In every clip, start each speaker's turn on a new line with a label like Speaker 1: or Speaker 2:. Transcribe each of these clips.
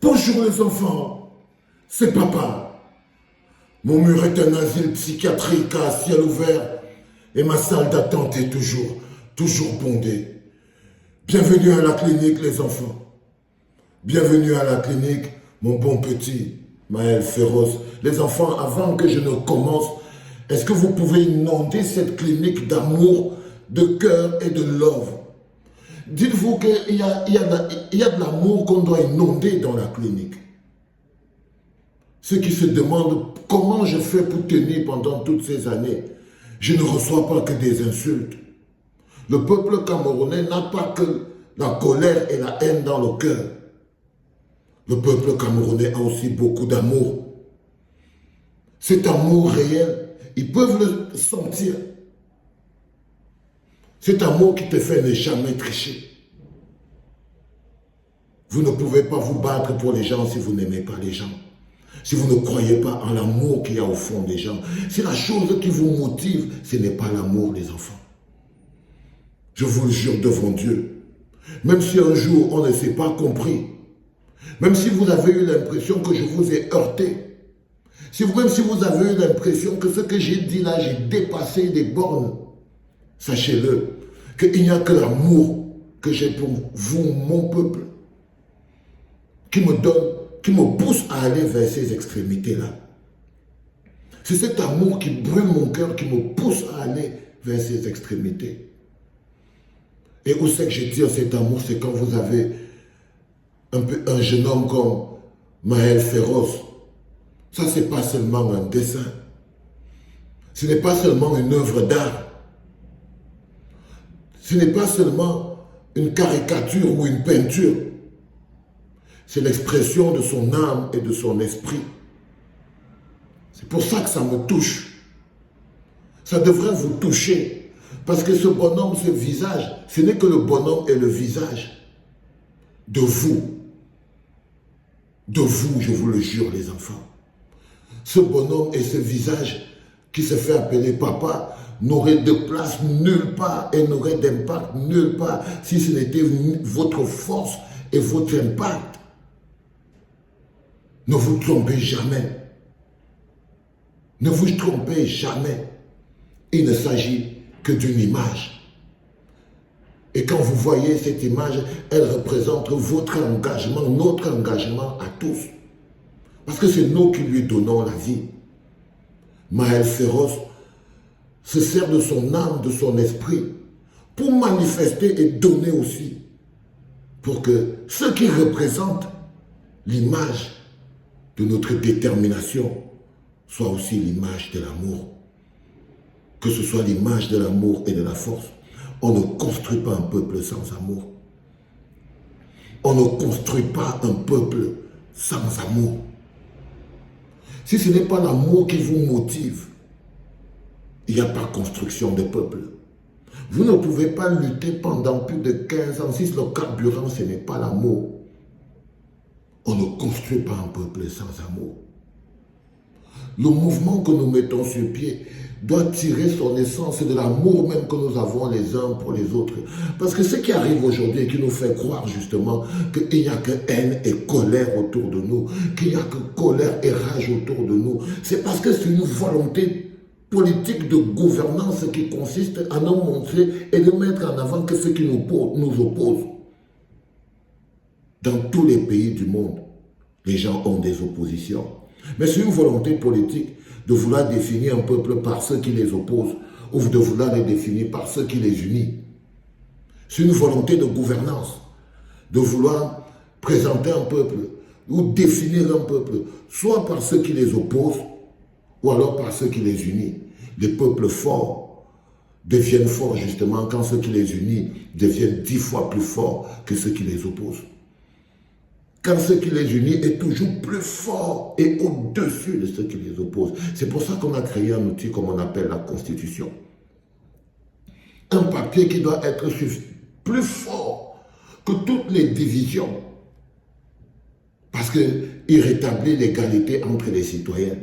Speaker 1: Bonjour les enfants, c'est papa. Mon mur est un asile psychiatrique à ciel ouvert et ma salle d'attente est toujours bondée. Bienvenue à la clinique les enfants. Bienvenue à la clinique, mon bon petit Maël Féroce. Les enfants, avant que je ne commence, est-ce que vous pouvez inonder cette clinique d'amour, de cœur et de love? Dites-vous qu'il y a de l'amour qu'on doit inonder dans la clinique. Ceux qui se demandent comment je fais pour tenir pendant toutes ces années, je ne reçois pas que des insultes. Le peuple camerounais n'a pas que la colère et la haine dans le cœur. Le peuple camerounais a aussi beaucoup d'amour. Cet amour réel, ils peuvent le sentir. Cet amour qui te fait ne jamais tricher. Vous ne pouvez pas vous battre pour les gens si vous n'aimez pas les gens. Si vous ne croyez pas en l'amour qu'il y a au fond des gens. Si la chose qui vous motive, ce n'est pas l'amour, les enfants. Je vous le jure devant Dieu. Même si un jour on ne s'est pas compris, même si vous avez eu l'impression que je vous ai heurté, même si vous avez eu l'impression que ce que j'ai dit là, j'ai dépassé des bornes, sachez-le, qu'il n'y a que l'amour que j'ai pour vous, mon peuple, qui me pousse à aller vers ces extrémités-là. C'est cet amour qui brûle mon cœur, qui me pousse à aller vers ces extrémités. Et où c'est que je tire cet amour? C'est quand vous avez un jeune homme comme Maël Féroce. Ça, ce n'est pas seulement un dessin. Ce n'est pas seulement une œuvre d'art. Ce n'est pas seulement une caricature ou une peinture. C'est l'expression de son âme et de son esprit. C'est pour ça que ça me touche. Ça devrait vous toucher. Parce que ce bonhomme, ce visage, ce n'est que le bonhomme et le visage de vous. De vous, je vous le jure, les enfants. Ce bonhomme et ce visage qui se fait appeler papa n'aurait de place nulle part et n'aurait d'impact nulle part si ce n'était votre force et votre impact. Ne vous trompez jamais. Ne vous trompez jamais. Il ne s'agit que d'une image. Et quand vous voyez cette image, elle représente votre engagement, notre engagement à tous. Parce que c'est nous qui lui donnons la vie. Maël Féroce se sert de son âme, de son esprit, pour manifester et donner aussi. Pour que ce qui représente l'image de notre détermination soit aussi l'image de l'amour. Que ce soit l'image de l'amour et de la force. On ne construit pas un peuple sans amour. On ne construit pas un peuple sans amour. Si ce n'est pas l'amour qui vous motive, il n'y a pas construction de peuple. Vous ne pouvez pas lutter pendant plus de 15 ans si le carburant, ce n'est pas l'amour. On ne construit pas un peuple sans amour. Le mouvement que nous mettons sur pied doit tirer son essence de l'amour même que nous avons les uns pour les autres. Parce que ce qui arrive aujourd'hui et qui nous fait croire justement qu'il n'y a que haine et colère autour de nous, qu'il n'y a que colère et rage autour de nous, c'est parce que c'est une volonté politique de gouvernance qui consiste à nous montrer et de mettre en avant que ce qui nous oppose. Dans tous les pays du monde, les gens ont des oppositions. Mais c'est une volonté politique de vouloir définir un peuple par ceux qui les opposent ou de vouloir les définir par ceux qui les unissent. C'est une volonté de gouvernance, de vouloir présenter un peuple ou définir un peuple, soit par ceux qui les opposent ou alors par ceux qui les unissent. Les peuples forts deviennent forts justement quand ceux qui les unissent deviennent 10 fois plus forts que ceux qui les opposent. Quand ce qui les unit est toujours plus fort et au-dessus de ce qui les oppose. C'est pour ça qu'on a créé un outil comme on appelle la Constitution. Un papier qui doit être plus fort que toutes les divisions. Parce qu'il rétablit l'égalité entre les citoyens.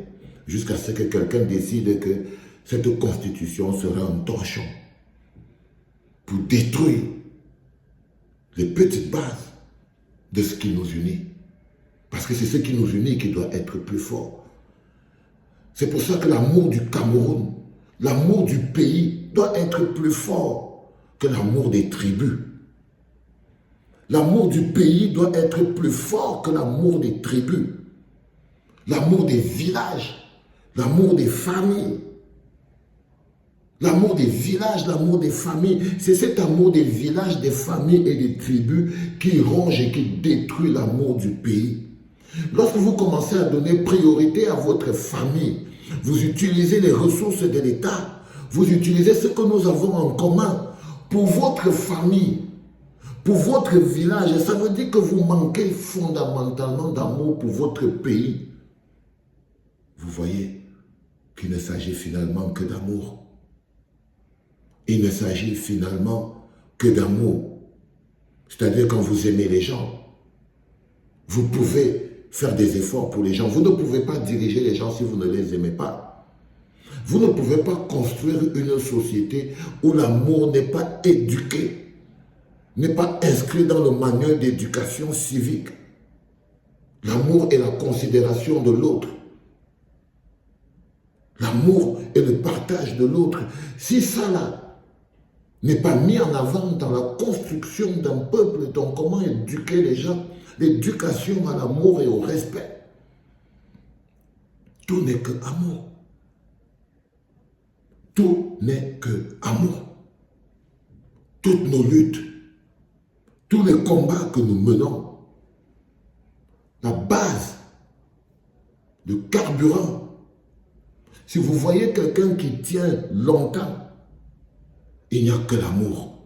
Speaker 1: Jusqu'à ce que quelqu'un décide que cette Constitution sera un torchon pour détruire les petites bases de ce qui nous unit. Parce que c'est ce qui nous unit qui doit être plus fort. C'est pour ça que l'amour du Cameroun, l'amour du pays doit être plus fort que l'amour des tribus. L'amour du pays doit être plus fort que l'amour des tribus. L'amour des villages, l'amour des familles. L'amour des villages, l'amour des familles, c'est cet amour des villages, des familles et des tribus qui ronge et qui détruit l'amour du pays. Lorsque vous commencez à donner priorité à votre famille, vous utilisez les ressources de l'État, vous utilisez ce que nous avons en commun pour votre famille, pour votre village. Et ça veut dire que vous manquez fondamentalement d'amour pour votre pays. Vous voyez qu'il ne s'agit finalement que d'amour. Il ne s'agit finalement que d'amour. C'est-à-dire quand vous aimez les gens, vous pouvez faire des efforts pour les gens. Vous ne pouvez pas diriger les gens si vous ne les aimez pas. Vous ne pouvez pas construire une société où l'amour n'est pas éduqué, n'est pas inscrit dans le manuel d'éducation civique. L'amour est la considération de l'autre. L'amour est le partage de l'autre. Si ça là n'est pas mis en avant dans la construction d'un peuple, donc comment éduquer les gens, l'éducation à l'amour et au respect. Tout n'est que amour. Tout n'est que amour. Toutes nos luttes, tous les combats que nous menons, la base, le carburant. Si vous voyez quelqu'un qui tient longtemps, il n'y a que l'amour.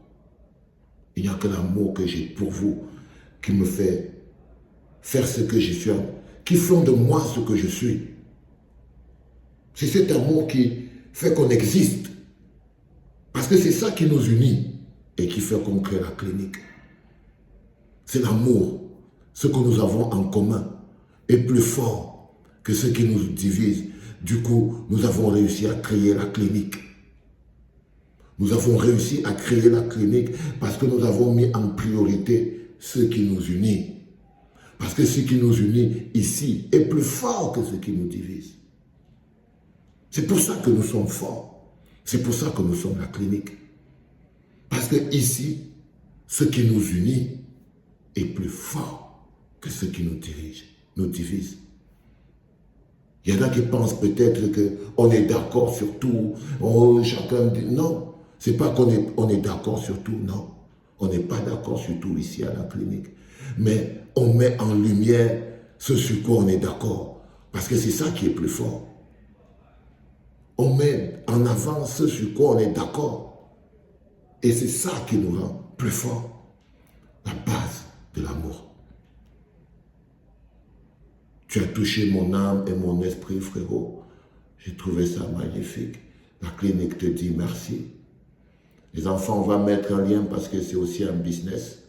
Speaker 1: Il n'y a que l'amour que j'ai pour vous qui me fait faire ce que je suis, qui font de moi ce que je suis. C'est cet amour qui fait qu'on existe. Parce que c'est ça qui nous unit et qui fait qu'on crée la clinique. C'est l'amour. Ce que nous avons en commun est plus fort que ce qui nous divise. Du coup, nous avons réussi à créer la clinique. Nous avons réussi à créer la clinique parce que nous avons mis en priorité ce qui nous unit. Parce que ce qui nous unit ici est plus fort que ce qui nous divise. C'est pour ça que nous sommes forts. C'est pour ça que nous sommes la clinique. Parce que ici, ce qui nous unit est plus fort que ce qui nous divise. Il y en a qui pensent peut-être qu'on est d'accord sur tout. Chacun dit non. C'est pas qu'on est d'accord sur tout, non. On n'est pas d'accord sur tout ici à la clinique. Mais on met en lumière ce sur quoi on est d'accord. Parce que c'est ça qui est plus fort. On met en avant ce sur quoi on est d'accord. Et c'est ça qui nous rend plus forts. La base de l'amour. Tu as touché mon âme et mon esprit, frérot. J'ai trouvé ça magnifique. La clinique te dit merci. Les enfants, on va mettre un lien parce que c'est aussi un business.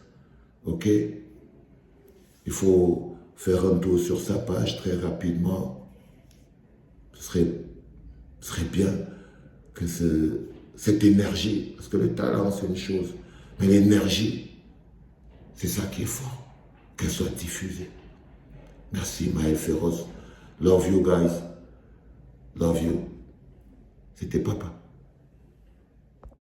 Speaker 1: Ok? Il faut faire un tour sur sa page très rapidement. Ce serait bien que cette énergie, parce que le talent c'est une chose, mais l'énergie, c'est ça qui est fort, qu'elle soit diffusée. Merci Maël Féroce. Love you guys. Love you. C'était papa.